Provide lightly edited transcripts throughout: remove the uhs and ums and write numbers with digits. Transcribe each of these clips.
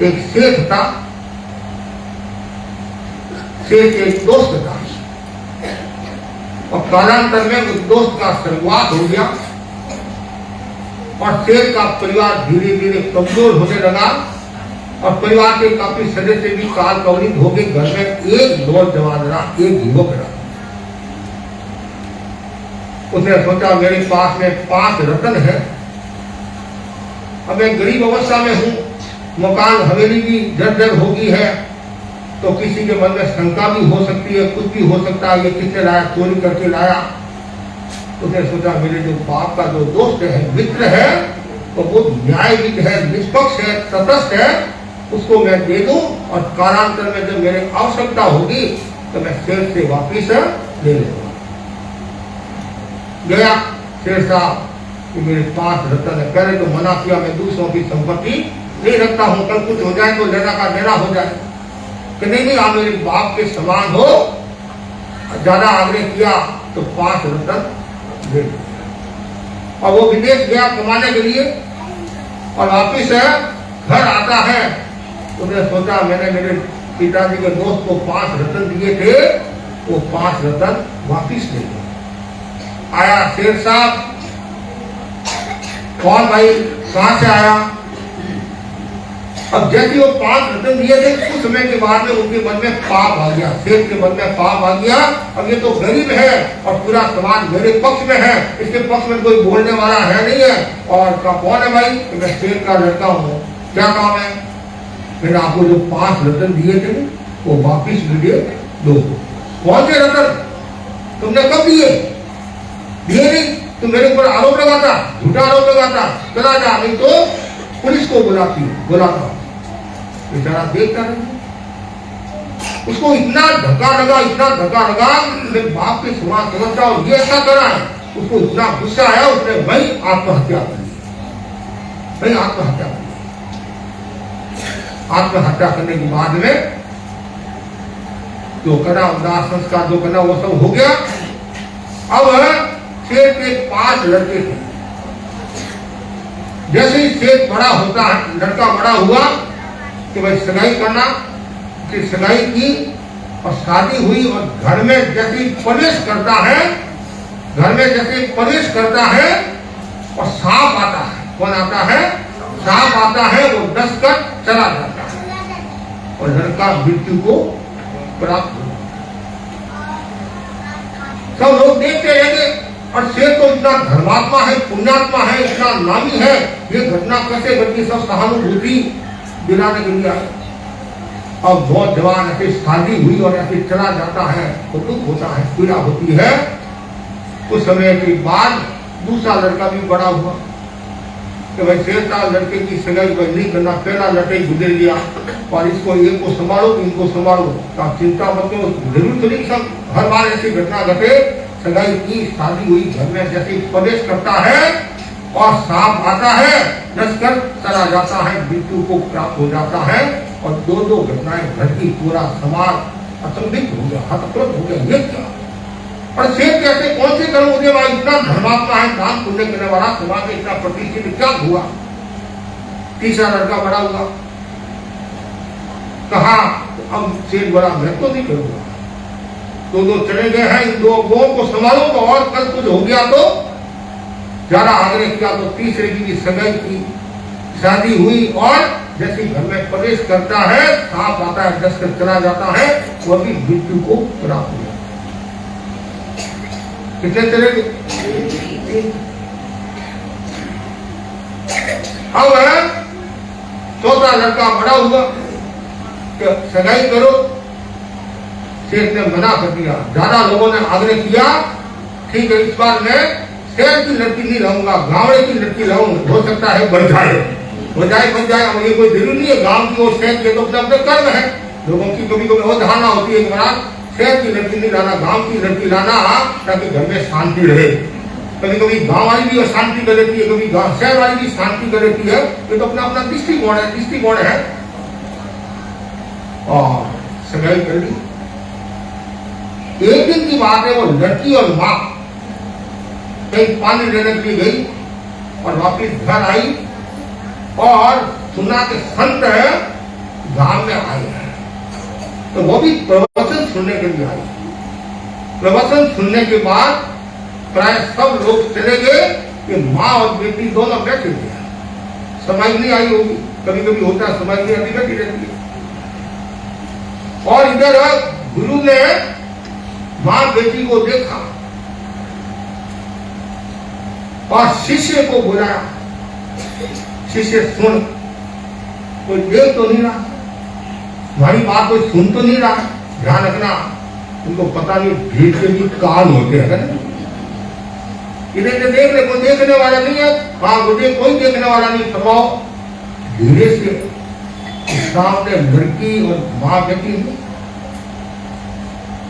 एक सेठ था, सेठ एक दोस्त था, और कालांतर में उस दोस्त का स्वर्गवास हो गया और सेठ का परिवार धीरे धीरे कमजोर होने लगा और परिवार के काफी सदस्य भी काल कवरित हो गए। घर में एक नौजवान रहा, एक युवक रहा। उसने सोचा मेरे पास में 5 रत्न है, अब मैं गरीब अवस्था में हूं, मकान हवेली भी जर्जर हो गई है, तो किसी के मन में शंका भी हो सकती है, कुछ भी हो सकता है, ये किसने लाया, चोरी करके लाया। उसने सोचा मेरे जो बाप का जो दोस्त है, मित्र है, तो वो न्यायविद है, निष्पक्ष है, तटस्थ है, उसको मैं दे दूं और कालांतर में जब मेरे आवश्यकता होगी तो मैं शेर से वापिस ले लूंगा। गया शेर साहब कि मेरे 5 रत्न है। पहले तो मना किया, मैं दूसरों की संपत्ति नहीं रखता हूं, कल कुछ हो जाए तो लेना का देना हो जाए। कि नहीं आप मेरे बाप के समान हो। ज्यादा आग्रह किया तो 5 रत्न दे दिया। और वो विदेश गया कमाने के लिए और वापिस घर आता है। उसने सोचा मैंने मेरे पिताजी के दोस्त को 5 रत्न दिए थे, वो 5 रत्न वापिस ले गया। आया शेर साहब, कौन भाई, कहां से आया? अब जैसे वो 5 रत्न दिए थे, कुछ समय के बाद में उनके मन में पाप आ गया, शेर के मन में पाप आ गया। अब ये तो गरीब है और पूरा समाज मेरे पक्ष में है, इसके पक्ष में कोई बोलने वाला है नहीं है। और कौन है भाई? तो मैं शेर का लड़का हूँ, क्या काम है? मैंने आपको जो 5 रत्न दिए थे वो वापिस मुझे दो। कौन से रत्न? तुमने कब दिए? दिए नहीं तो मेरे ऊपर आरोप लगाता, झूठा आरोप लगाता, चला जा, नहीं तो पुलिस को बुलाता। बेचारा देखता नहीं, उसको इतना धक्का लगा, इतना धक्का लगा, मेरे बाप के समान समझता और ये ऐसा करा है। उसको इतना गुस्सा आया, उसने वही आत्महत्या करी, वही आत्महत्या करी। आत्महत्या करने के बाद में जो करना, उदास संस्कार जो करना वो सब हो गया। अब शेर के 5 लड़के थे। जैसे ही शेर बड़ा होता है, लड़का बड़ा हुआ कि भाई सगाई करना, कि सगाई की और शादी हुई और घर में जैसे प्रवेश करता है, घर में जैसे प्रवेश करता है और सांप आता है। कौन आता है? सांप आता है, वो डस कर चला जाता है और लड़का मृत्यु को प्राप्त हुआ। सब लोग देखते रहेंगे और शेर तो इतना धर्मात्मा है, पुण्यात्मा है, इतना नामी है, ये घटना कैसे घटी? सब सहानुभूति दिलाने के लिए आए। अब बहुत जवान ऐसे शादी हुई और ऐसे चला जाता है तो दुख होता है, पीड़ा होती है। कुछ समय के बाद दूसरा लड़का भी बड़ा हुआ कि भाई शेर का लड़के की सगाई नहीं करना, पहला लड़का ही गुजर गया और इसको एक को संभालो, इनको संभालो। तो चिंता मत करो, जरूर तो नहीं सब हर बार ऐसी घटना घटे। सगाई की, शादी हुई, घर में जैसे प्रवेश करता है और सांप आता है, डसकर चला जाता है, मृत्यु को प्राप्त हो जाता है। और 2 घटनाएं घटी, पूरा समाज अचंभित हो गया, हतप्रभ हो गया, ये क्या? और शेर कैसे, कौन से कर्म होने वाला, इतना धर्मात्मा है, दान पुण्य करने वाला, समाज में इतना प्रतिष्ठित, क्या हुआ? तीसरा लड़का बड़ा हुआ, कहा अब शेर बड़ा, मैं तो नहीं करूंगा। 2 चले गए हैं, इन 2 गो को संभालो तो और कल कुछ हो गया तो ज्यादा आग्रह किया तो तीसरे की भी सगाई की, शादी हुई और जैसे घर में प्रवेश करता है, सांप आता है, डस कर चला जाता है, वह भी मृत्यु को प्राप्त हुआ। कितने चले गए? अब चौथा लड़का बड़ा हुआ कि सगाई करो। शेर ने मना कर दिया, ज्यादा लोगों ने आग्रह किया, ठीक है इस बार मैं शेर की लड़की नहीं लाऊंगा, गांवड़े की लड़की लाऊंगा, हो सकता है बन जाए, बन जाए। अब ये कोई जरूरी नहीं है गांव की और शहर के, तो अपने कर्म है। लोगों की कभी कभी वो धारणा होती है कि महाराज शहर की लड़की नहीं लाना, गांव की लड़की लाना, ताकि घर में शांति रहे। कभी कभी गांव वाली भी शांति कर लेती है, कभी शहर वाली भी शांति कर लेती है। ये तो अपना अपना दृष्टिकोण है। और सगाई कर ली। एक दिन की बात है, वो लड़की और माँ कहीं पानी लेने के लिए गई और वापिस घर आई और सुना के संत है गांव में आए हैं, तो वो भी प्रवचन सुनने के लिए आए। प्रवचन सुनने के बाद प्राय सब लोग चले गए कि माँ और बेटी दोनों बैठे थे। समझ नहीं आई होगी, कभी कभी होता है समझ नहीं आती, बैठी रहती है। और इधर गुरु ने माँ बेटी को देखा और शिष्य को बुलाया, शिष्य सुन, कोई देख तो नहीं रहा, हमारी बात कोई सुन तो नहीं रहा, ध्यान रखना, उनको पता नहीं भीड़ के भी कान होते हैं, इन्हें तो देख ले, कोई देखने वाला नहीं है। हाँ, मुझे कोई देखने वाला नहीं, फरमाओ। धीरे से सामने लड़की और माँ बैठी है,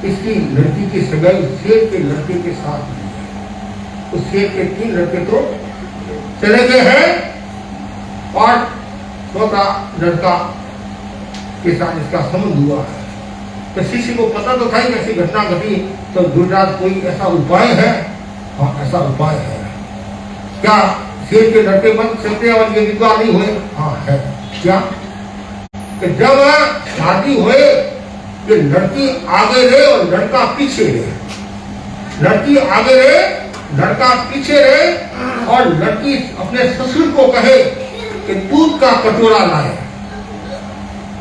इसकी लड़की की सगाई शेर के लड़के के साथ हुई है। उस शेर के 3 लड़के तो चले गए हैं और छोटा लड़का के साथ इसका संबंध हुआ है। तो शिष्य को पता तो था ही ऐसी घटना घटी, तो गुरुराज कोई ऐसा उपाय है? हाँ, ऐसा उपाय है। क्या शेर के लड़के बन सकते हैं और ये विधवा नहीं हुए? हाँ है। क्या कि जब शादी हुए कि लड़की आगे रहे और लड़का पीछे रहे, लड़की आगे रहे, लड़का पीछे रहे, और लड़की अपने ससुर को कहे कि दूध का कटोरा लाए,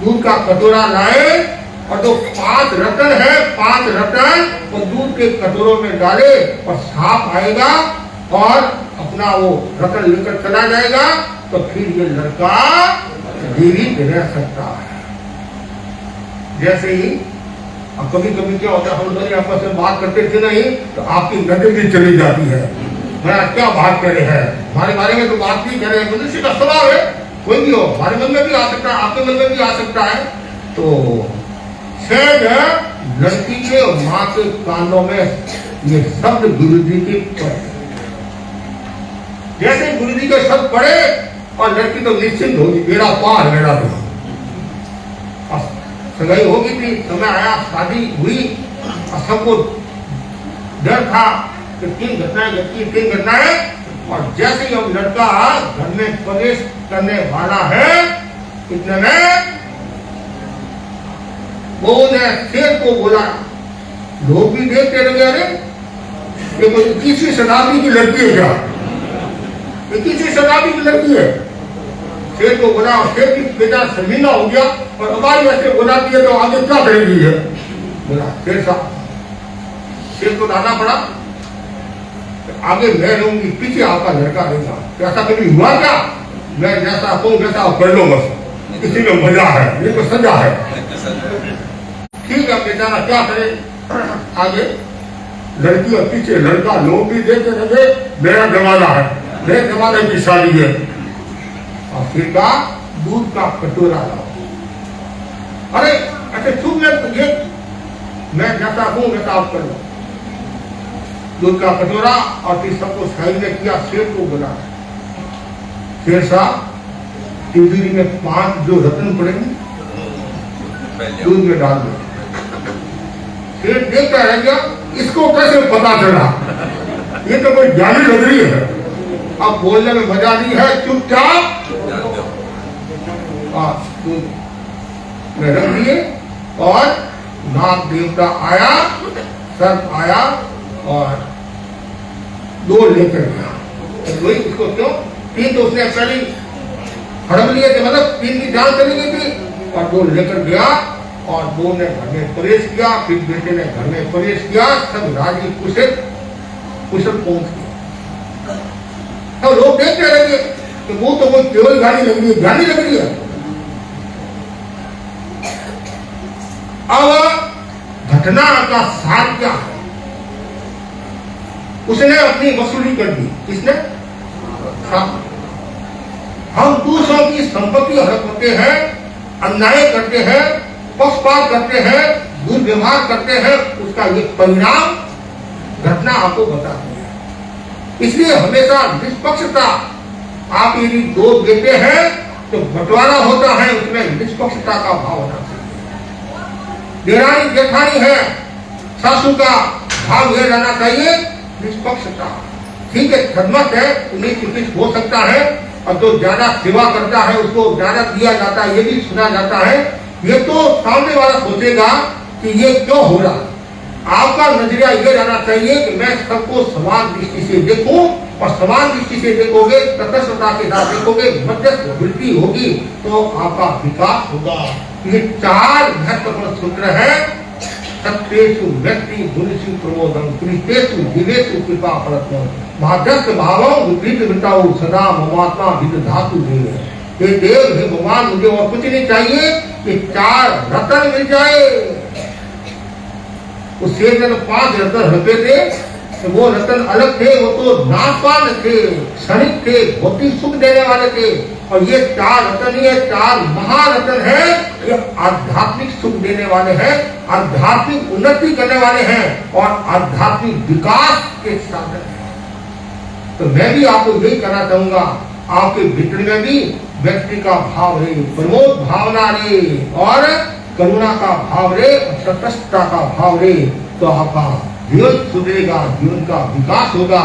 दूध का कटोरा लाए, और जो 5 रतन है, 5 रतन वो दूध के कटोरों में डाले, और सांप आएगा और अपना वो रतन लेकर चला जाएगा, तो फिर ये लड़का जीवित रह सकता है। जैसे ही अब कभी कभी क्या होता है, हम दोनों आपस में बात करते थे नहीं, तो आपकी नजर भी चली जाती है, मैं क्या बात कर रहे हैं, हमारे बारे में तो बात नहीं कर रहे हैं। मनुष्य का स्वभाव है, कोई भी हो, हमारे मन में भी आ सकता है, आपके मन में भी आ सकता है। तो शायद लड़की के और माँ के कानों में ये शब्द गुरु जी के पड़े। जैसे गुरु जी के शब्द पड़े और लड़की तो निश्चिंत होगी, मेरा पार, मेरा तो सगाई होगी थी, समय आया, शादी हुई, और सबको डर था कि 3 घटनाएं घटती, 3 घटनाएं। और जैसे ही अब लड़का घर में प्रवेश करने वाला है, इतने में वो ने शेर को बोला। लोग भी देखते रह गए, अरे ये कोई 21वीं शताब्दी की लड़की है क्या? 21वीं शताब्दी की लड़की है। शेर को बोला, और शेर की बेटा शर्मिंदा हो गया, और हमारी वैसे बोलाती है तो आगे क्या करेगी है? बोला शेर साहब, शेर को डालना पड़ा, आगे मैं रहूंगी, पीछे आपका लड़का रहेगा। ऐसा कभी हुआ क्या? मैं जैसा कहूँ वैसा आप कर लो, बस इसी में मजा है, ये तो सजा है। ठीक है बेचारा क्या करे, आगे लड़की और पीछे लड़का, लोग भी देखते रहे, मेरा जमाना है, मेरे जमाने की शादी है। और फिर का दूध का कटोरा लाओ। अरे ऐसे चुप में ये मैं जैसा हूं वैसा आप कर लो, दूध का कटोरा। और फिर सबको साइड में किया, शेर को बोला, शेर साहब तिजोरी में 5 जो रत्न पड़ेंगे दूध में डाल दो। शेर देखता रह गया, इसको कैसे पता चला, ये तो कोई ज्ञानी लग रही है, अब बोलने में मजा नहीं है, चुपचाप दूध में रख दिए। और नाग देवता आया, सर्प आया और 2 लेकर गया। इसको क्यों 3 तो उसने पहले हड़प लिए थे, मतलब 3 की जान चली गई थी, और 2 लेकर गया, और 2 ने घर में प्रवेश किया, फिर बेटे ने घर में प्रवेश किया, सब राजी कुशल पहुंच गया। तो लोग देखते रहेंगे कि वो तो कोई केवल गाड़ी लग रही है, गाड़ी लग रही है। अब घटना का सार क्या है? उसने अपनी वसूली कर दी। किसने? हम दूसरों की संपत्ति हड़प करते हैं, अन्याय करते हैं, पक्षपात करते हैं, दुर्व्यवहार करते हैं, उसका ये परिणाम घटना आपको बताती है। इसलिए हमेशा निष्पक्षता, आप यदि 2 बेटे हैं तो बंटवारा होता है, उसमें निष्पक्षता का भाव होना चाहिए। देरानी जेठानी है, सासू का भाव यह रहना चाहिए, निष्पक्षता। ठीक है, खदमत है, 19-21 हो सकता है, और जो ज्यादा सेवा करता है उसको ज्यादा दिया जाता है, ये भी सुना जाता है। ये तो सामने वाला सोचेगा कि ये क्यों हो रहा है। आपका नजरिया ये रहना चाहिए कि मैं सबको समान दृष्टि से देखूं, और समान दृष्टि से देखोगे, तटस्थता के साथ देखोगे, मध्यस्थ वृत्ति होगी तो आपका विकास होगा। ये 4 महत्वपूर्ण सूत्र है। सत्येषु व्यक्ति गुणेषु प्रमोदम, कृतेषु जीवेषु कृपा परत्म, मध्यस्थ भावों विपरीत विटाऊ सदा ममात्मा विद धातु देव। हे देव, हे भगवान, मुझे और कुछ नहीं चाहिए कि 4 रतन मिल जाए। उससे जब 5 रतन रखे थे तो वो रतन अलग थे, वो तो नाशवान थे, क्षणिक थे, भौतिक सुख देने वाले थे। और ये 4 रतन, ये 4 महारतन है, ये आध्यात्मिक सुख देने वाले हैं, आध्यात्मिक उन्नति करने वाले हैं और आध्यात्मिक विकास के साधन है। तो मैं भी आपको यही कहना चाहूंगा, आपके भीतर में भी व्यक्ति का भाव रहे, प्रमोद भावना रहे और करुणा का भाव रहे, तटस्थता का भाव रहे, तो आपका जीवन सुधरेगा, जीवन का विकास होगा।